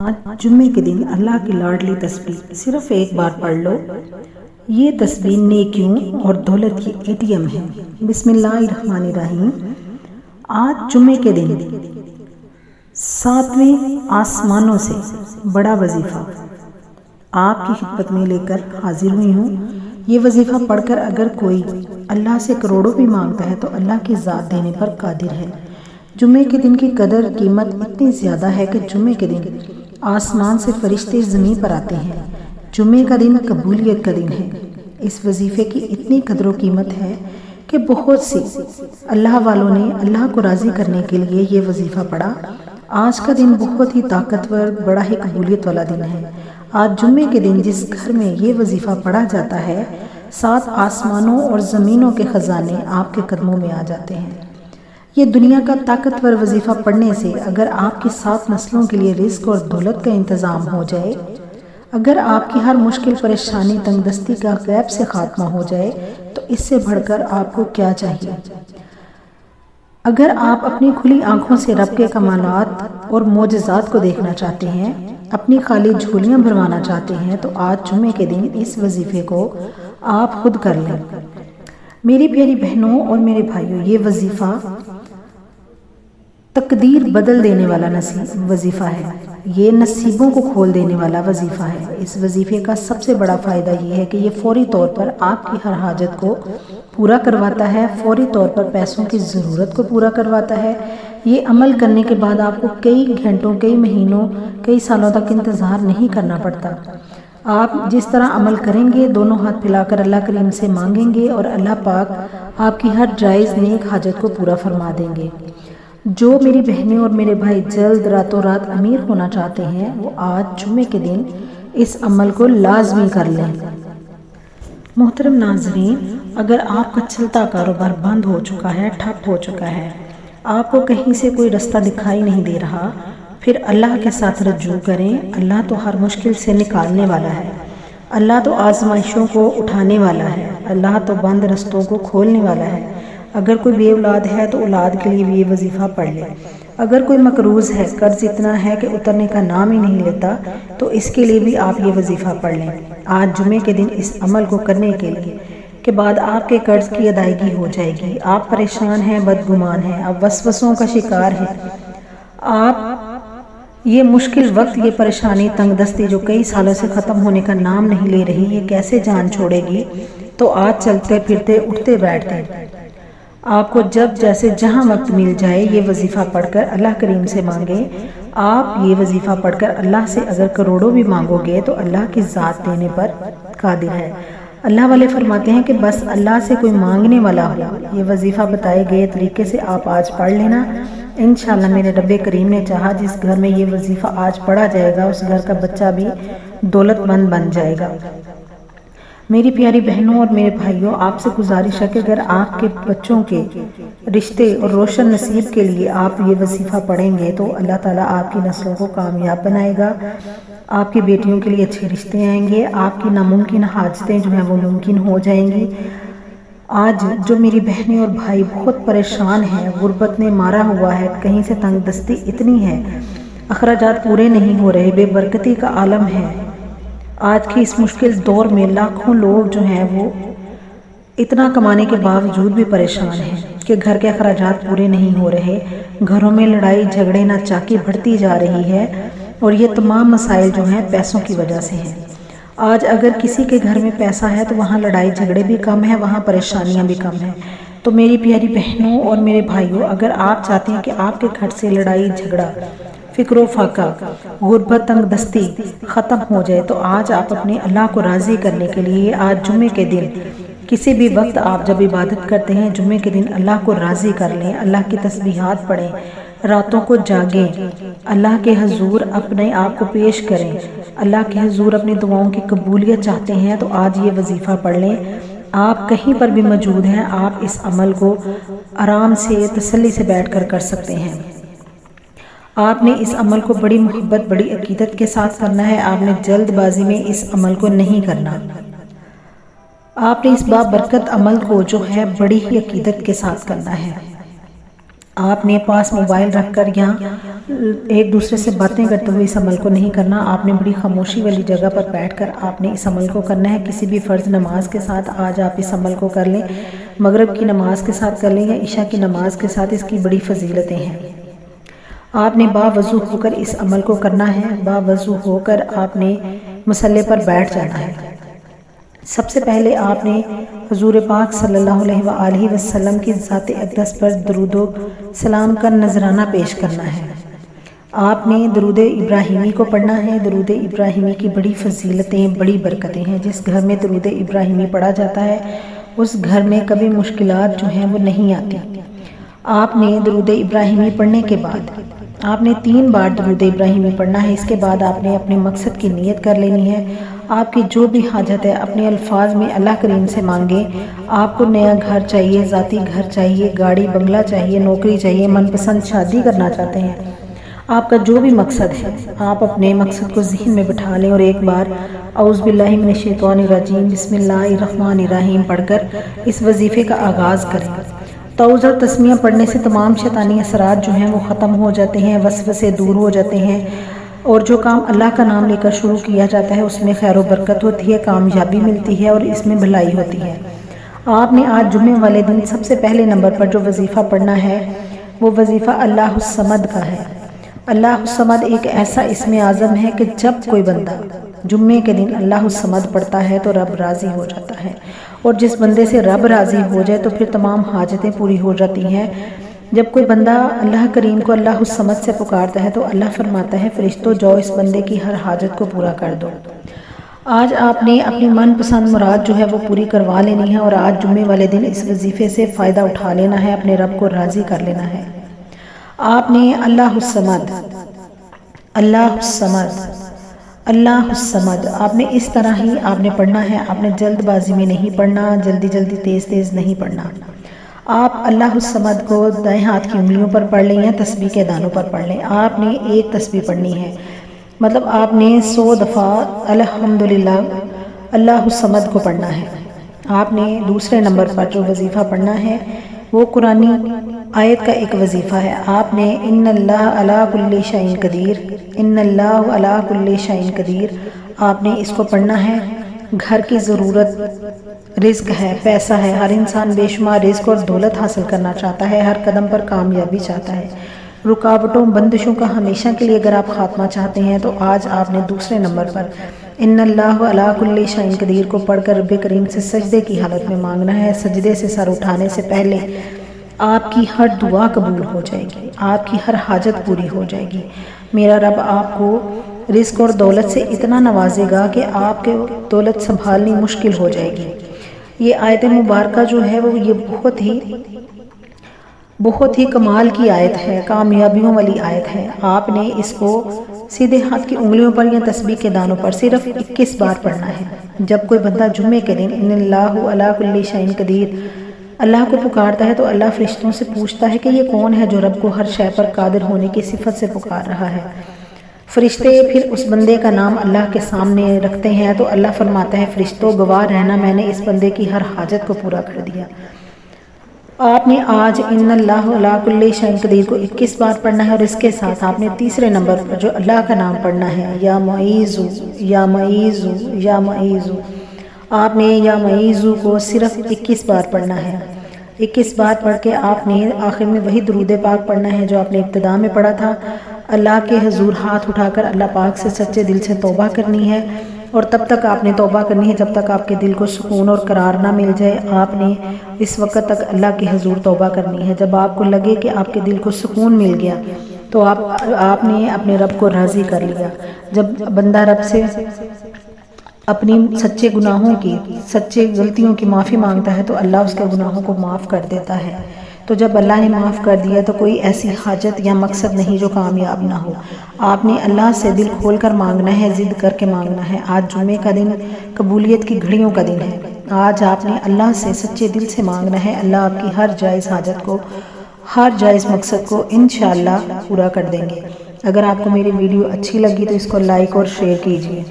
آج جمعے کے دن اللہ کی لاڈلی تسبیح صرف ایک بار پڑھ لو۔ یہ تسبیح نیکیوں اور دولت کی ATM ہے۔ بسم اللہ الرحمن الرحیم۔ آج جمعے کے دن 7ویں آسمانوں سے بڑا وظیفہ آپ کی خدمت میں لے کر حاضر ہوئی ہوں۔ یہ وظیفہ پڑھ کر اگر کوئی اللہ سے کروڑوں بھی مانگتا ہے تو اللہ کی ذات دینے پر قادر ہے۔ جمعے کے دن کی قدر قیمت اتنی زیادہ ہے کہ جمعے کے دن آسمان سے فرشتے زمین پر آتے ہیں۔ جمعے کا دن قبولیت کا دن ہے۔ اس وظیفے کی اتنی قدر و قیمت ہے کہ بہت سی اللہ والوں نے اللہ کو راضی کرنے کے لیے یہ وظیفہ پڑھا۔ آج کا دن بہت ہی طاقتور بڑا ہی قبولیت والا دن ہے۔ آج جمعے کے دن جس گھر میں یہ وظیفہ پڑھا جاتا ہے 7 آسمانوں اور زمینوں کے خزانے آپ کے قدموں میں آ جاتے ہیں۔ یہ دنیا کا طاقتور وظیفہ پڑھنے سے اگر آپ کی 7 نسلوں کے لیے رزق اور دولت کا انتظام ہو جائے، اگر آپ کی ہر مشکل پریشانی تنگ دستی کا غیب سے خاتمہ ہو جائے تو اس سے بڑھ کر آپ کو کیا چاہیے؟ اگر آپ اپنی کھلی آنکھوں سے رب کے کمالات اور معجزات کو دیکھنا چاہتے ہیں، اپنی خالی جھولیاں بھروانا چاہتے ہیں تو آج جمعے کے دن اس وظیفے کو آپ خود کر لیں۔ میری پیاری بہنوں اور میرے بھائیوں، یہ وظیفہ تقدیر بدل دینے والا وظیفہ ہے۔ یہ نصیبوں کو کھول دینے والا وظیفہ ہے۔ اس وظیفے کا سب سے بڑا فائدہ یہ ہے کہ یہ فوری طور پر آپ کی ہر حاجت کو پورا کرواتا ہے، فوری طور پر پیسوں کی ضرورت کو پورا کرواتا ہے۔ یہ عمل کرنے کے بعد آپ کو کئی گھنٹوں، کئی مہینوں، کئی سالوں تک انتظار نہیں کرنا پڑتا۔ آپ جس طرح عمل کریں گے، دونوں ہاتھ پھیلا کر اللہ کریم سے مانگیں گے اور اللہ پاک آپ کی ہر جائز نیک حاجت کو پورا فرما دیں گے۔ جو میری بہنیں اور میرے بھائی جلد راتوں رات امیر ہونا چاہتے ہیں وہ آج جمعے کے دن اس عمل کو لازمی کر لیں۔ محترم ناظرین، اگر آپ کا چلتا کاروبار بند ہو چکا ہے، ٹھپ ہو چکا ہے، آپ کو کہیں سے کوئی رستہ دکھائی نہیں دے رہا، پھر اللہ کے ساتھ رجوع کریں۔ اللہ تو ہر مشکل سے نکالنے والا ہے۔ اللہ تو آزمائشوں کو اٹھانے والا ہے۔ اللہ تو بند رستوں کو کھولنے والا ہے۔ اگر کوئی بے اولاد ہے تو اولاد کے لیے بھی یہ وظیفہ پڑھ لے۔ اگر کوئی مقروض ہے، قرض اتنا ہے کہ اترنے کا نام ہی نہیں لیتا، تو اس کے لیے بھی آپ یہ وظیفہ پڑھ لیں۔ آج جمعے کے دن اس عمل کو کرنے کے بعد آپ کے قرض کی ادائیگی ہو جائے گی۔ آپ پریشان ہیں، بدگمان ہیں، آپ وسوسوں کا شکار ہیں، آپ یہ مشکل وقت، یہ پریشانی تنگ دستی جو کئی سالوں سے ختم ہونے کا نام نہیں لے رہی، یہ کیسے جان چھوڑے گی؟ تو آج چلتے پھرتے اٹھتے بیٹھتے آپ کو جب جیسے جہاں وقت مل جائے یہ وظیفہ پڑھ کر اللہ کریم سے مانگیں۔ آپ یہ وظیفہ پڑھ کر اللہ سے اگر کروڑوں بھی مانگو گے تو اللہ کی ذات دینے پر قادر ہے۔ اللہ والے فرماتے ہیں کہ بس اللہ سے کوئی مانگنے والا ہو۔ یہ وظیفہ بتائے گئے طریقے سے آپ آج پڑھ لینا۔ انشاءاللہ میرے رب کریم نے چاہا جس گھر میں یہ وظیفہ آج پڑھا جائے گا اس گھر کا بچہ بھی دولت مند بن جائے گا۔ میری پیاری بہنوں اور میرے بھائیوں، آپ سے گزارش ہے کہ اگر آپ کے بچوں کے رشتے اور روشن نصیب کے لیے آپ یہ وظیفہ پڑھیں گے تو اللہ تعالیٰ آپ کی نسلوں کو کامیاب بنائے گا۔ آپ کی بیٹیوں کے لیے اچھے رشتے آئیں گے، آپ کی ناممکن حاجتیں جو ہیں وہ ممکن ہو جائیں گی۔ آج جو میری بہنیں اور بھائی بہت پریشان ہیں، غربت نے مارا ہوا ہے، کہیں سے تنگ دستی اتنی ہے، اخراجات پورے نہیں ہو رہے، بے برکتی کا عالم ہے۔ آج کی اس مشکل دور میں لاکھوں لوگ جو ہیں وہ اتنا کمانے کے باوجود بھی پریشان ہیں کہ گھر کے اخراجات پورے نہیں ہو رہے، گھروں میں لڑائی جھگڑے ناچاکی بڑھتی جا رہی ہے اور یہ تمام مسائل جو ہیں پیسوں کی وجہ سے ہیں۔ آج اگر کسی کے گھر میں پیسہ ہے تو وہاں لڑائی جھگڑے بھی کم ہیں، وہاں پریشانیاں بھی کم ہیں۔ تو میری پیاری بہنوں اور میرے بھائیوں، اگر آپ چاہتے ہیں کہ آپ کے گھر سے لڑائی جھگڑا، فکر و فاقہ، غربت تنگ دستی ختم ہو جائے تو آج آپ اپنے اللہ کو راضی کرنے کے لیے آج جمعے کے دن کسی بھی وقت آپ جب عبادت کرتے ہیں جمعے کے دن اللہ کو راضی کر لیں، اللہ کی تسبیحات پڑھیں، راتوں کو جاگیں، اللہ کے حضور اپنے آپ کو پیش کریں، اللہ کے حضور اپنی دعاؤں کی قبولیت چاہتے ہیں تو آج یہ وظیفہ پڑھ لیں۔ آپ کہیں پر بھی موجود ہیں، آپ اس عمل کو آرام سے تسلی سے بیٹھ کر سکتے ہیں۔ آپ نے اس عمل کو بڑی محبت، بڑی عقیدت کے ساتھ کرنا ہے۔ آپ نے جلد بازی میں اس عمل کو نہیں کرنا۔ آپ نے اس بابرکت عمل کو جو ہے بڑی ہی عقیدت کے ساتھ کرنا ہے۔ آپ نے پاس موبائل رکھ کر یا ایک دوسرے سے باتیں کرتے ہوئے اس عمل کو نہیں کرنا۔ آپ نے بڑی خاموشی والی جگہ پر بیٹھ کر آپ نے اس عمل کو کرنا ہے۔ کسی بھی فرض نماز کے ساتھ آج آپ اس عمل کو کر لیں، مغرب کی نماز کے ساتھ کر لیں یا عشاء کی نماز کے ساتھ، اس کی بڑی فضیلتیں ہیں۔ آپ نے باوضو ہو کر اس عمل کو کرنا ہے۔ باوضو ہو کر آپ نے مصلی پر بیٹھ جانا ہے۔ سب سے پہلے آپ نے حضور پاک صلی اللہ علیہ وآلہ وسلم کی ذات اقدس پر درود و سلام کا نذرانہ پیش کرنا ہے۔ آپ نے درود ابراہیمی کو پڑھنا ہے۔ درود ابراہیمی کی بڑی فضیلتیں، بڑی برکتیں ہیں۔ جس گھر میں درود ابراہیمی پڑھا جاتا ہے اس گھر میں کبھی مشکلات جو ہیں وہ نہیں آتی۔ آپ نے درود ابراہیمی پڑھنے کے بعد آپ نے 3 بار درود ابراہیمی پڑھنا ہے۔ اس کے بعد آپ نے اپنے مقصد کی نیت کر لینی ہے۔ آپ کی جو بھی حاجت ہے اپنے الفاظ میں اللہ کریم سے مانگیں۔ آپ کو نیا گھر چاہیے، ذاتی گھر چاہیے، گاڑی بنگلہ چاہیے، نوکری چاہیے، من پسند شادی کرنا چاہتے ہیں، آپ کا جو بھی مقصد ہے آپ اپنے مقصد کو ذہن میں بٹھا لیں اور ایک بار اعوذ باللہ من الشیطان الرجیم بسم اللہ الرحمن الرحیم پڑھ کر اس وظیفے کا آغاز کریں۔ تعوذ اور تسمیہ پڑھنے سے تمام شیطانی اثرات جو ہیں وہ ختم ہو جاتے ہیں، وسوسے دور ہو جاتے ہیں، اور جو کام اللہ کا نام لے کر شروع کیا جاتا ہے اس میں خیر و برکت ہوتی ہے، کامیابی ملتی ہے اور اس میں بھلائی ہوتی ہے۔ آپ نے آج جمعے والے دن سب سے پہلے نمبر پر جو وظیفہ پڑھنا ہے وہ وظیفہ اللہ الصمد کا ہے۔ اللہ الصمد ایک ایسا اسم اعظم ہے کہ جب کوئی بندہ جمعے کے دن اللہ الصمد پڑھتا ہے تو رب راضی ہو جاتا ہے، اور جس بندے سے رب راضی ہو جائے تو پھر تمام حاجتیں پوری ہو جاتی ہیں۔ جب کوئی بندہ اللہ کریم کو اللہ الصمد سے پکارتا ہے تو اللہ فرماتا ہے فرشتوں جاؤ اس بندے کی ہر حاجت کو پورا کر دو۔ آج آپ نے اپنی من پسند مراد جو ہے وہ پوری کروا لینی ہے، اور آج جمعے والے دن اس وظیفے سے فائدہ اٹھا لینا ہے، اپنے رب کو راضی کر لینا ہے۔ آپ نے اللہ الصمد اللہ الصمد اللہ الصمد آپ نے اس طرح ہی آپ نے پڑھنا ہے۔ آپ نے جلد بازی میں نہیں پڑھنا، جلدی جلدی تیز تیز نہیں پڑھنا۔ آپ اللہ الصمد کو دائیں ہاتھ کی انگلیوں پر پڑھ لیں یا تسبیح کے دانوں پر پڑھ لیں۔ آپ نے ایک تسبیح پڑھنی ہے، مطلب آپ نے 100 دفعہ الحمدللہ اللہ الصمد کو پڑھنا ہے۔ آپ نے دوسرے نمبر پر جو وظیفہ پڑھنا ہے وہ قرآنی آیت کا ایک وظیفہ ہے۔ آپ نے ان اللہ علی کل شیء قدیر، ان اللہ علی کل شیء قدیر، آپ نے اس کو پڑھنا ہے۔ گھر کی ضرورت، رزق ہے، پیسہ ہے، ہر انسان بے شمار رزق اور دولت حاصل کرنا چاہتا ہے، ہر قدم پر کامیابی چاہتا ہے۔ رکاوٹوں بندشوں کا ہمیشہ کے لیے اگر آپ خاتمہ چاہتے ہیں تو آج آپ نے دوسرے نمبر پر ان اللہ علی کل شیء قدیر کو پڑھ کر رب کریم سے سجدے کی حالت میں مانگنا ہے۔ سجدے سے سر اٹھانے سے پہلے آپ کی ہر دعا قبول ہو جائے گی، آپ کی ہر حاجت پوری ہو جائے گی۔ میرا رب آپ کو رزق اور دولت سے اتنا نوازے گا کہ آپ کے دولت سنبھالنی مشکل ہو جائے گی۔ یہ آیت مبارکہ جو ہے وہ یہ بہت ہی کمال کی آیت ہے، کامیابیوں والی آیت ہے۔ آپ نے اس کو سیدھے ہاتھ کی انگلیوں پر یا تسبیح کے دانوں پر صرف 21 بار پڑھنا ہے۔ جب کوئی بندہ جمعے کے دن ان اللہ علی کل شیء قدیر اللہ کو پکارتا ہے تو اللہ فرشتوں سے پوچھتا ہے کہ یہ کون ہے جو رب کو ہر شے پر قادر ہونے کی صفت سے پکار رہا ہے۔ فرشتے پھر اس بندے کا نام اللہ کے سامنے رکھتے ہیں تو اللہ فرماتا ہے فرشتوں گواہ رہنا میں نے اس بندے کی ہر حاجت کو پورا کر دیا۔ آپ نے آج ان اللہ علی کل شیء قدیر کو 21 بار پڑھنا ہے، اور اس کے ساتھ آپ نے تیسرے نمبر پر جو اللہ کا نام پڑھنا ہے یا معیذ یا معیذ یا معیذ، آپ نے یا معیذ کو صرف 21 بار پڑھنا ہے۔ 21 بار پڑھ کے آپ نے آخر میں وہی درود پاک پڑھنا ہے جو آپ نے ابتدا میں پڑھا تھا۔ اللہ کے حضور ہاتھ اٹھا کر اللہ پاک سے سچے دل سے توبہ کرنی ہے، اور تب تک آپ نے توبہ کرنی ہے جب تک آپ کے دل کو سکون اور قرار نہ مل جائے۔ آپ نے اس وقت تک اللہ کے حضور توبہ کرنی ہے۔ جب آپ کو لگے کہ آپ کے دل کو سکون مل گیا تو آپ نے اپنے رب کو راضی کر لیا۔ جب بندہ رب سے اپنی سچے گناہوں کی، سچے غلطیوں کی معافی مانگتا ہے تو اللہ اس کے گناہوں کو معاف کر دیتا ہے۔ تو جب اللہ نے معاف کر دیا تو کوئی ایسی حاجت یا مقصد نہیں جو کامیاب نہ ہو۔ آپ نے اللہ سے دل کھول کر مانگنا ہے، ضد کر کے مانگنا ہے۔ آج جمعے کا دن قبولیت کی گھڑیوں کا دن ہے۔ آج آپ نے اللہ سے سچے دل سے مانگنا ہے، اللہ آپ کی ہر جائز حاجت کو، ہر جائز مقصد کو انشاءاللہ پورا کر دیں گے۔ اگر آپ کو میری ویڈیو اچھی لگی تو اس کو لائک اور شیئر کیجیے۔